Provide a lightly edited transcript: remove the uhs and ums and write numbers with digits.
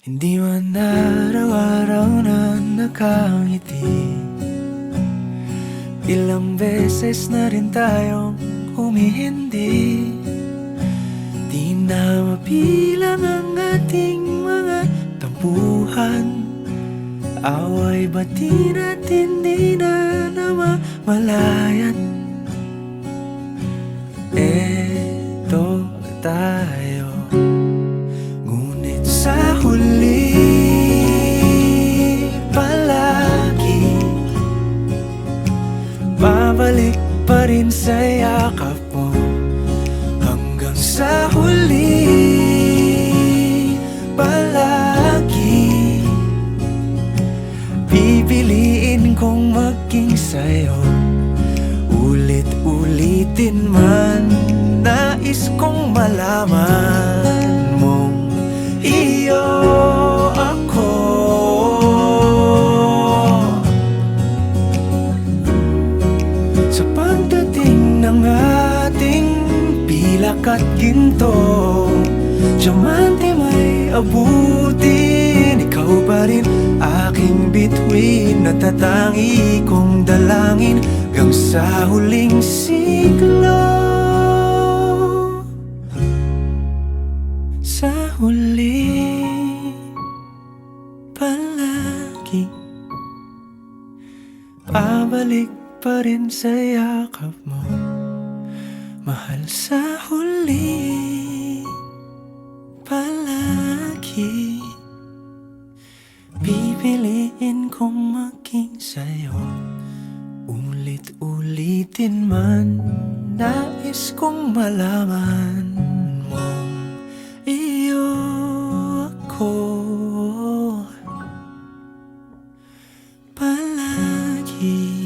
Hindi man araw-araw na nakangiti. Ilang beses na rin tayong humihindi. Di na mabilang ang ating mga tampuhan. Away bati natin di na namamalayan. Eto tayo, ngunit sa huli palagi babalik pa rin sa yakap mo. Hanggang sa huli palagi pipiliin kong maging sa'yo. Ulit-ulitin man, nais kong malaman mong iyo ako. Sa pagdating ng ating pilak at ginto, diamante may abutin. Ikaw pa rin aking bituin, natatangi kong dalangin hanggang sa huling siglo. Sa huli palagi babalik pa rin sa yakap mo, mahal. Sa huli palagi pipiliin kong maging sa'yo. Ulit-ulitin man, nais kong malaman mong iyo ako palagi.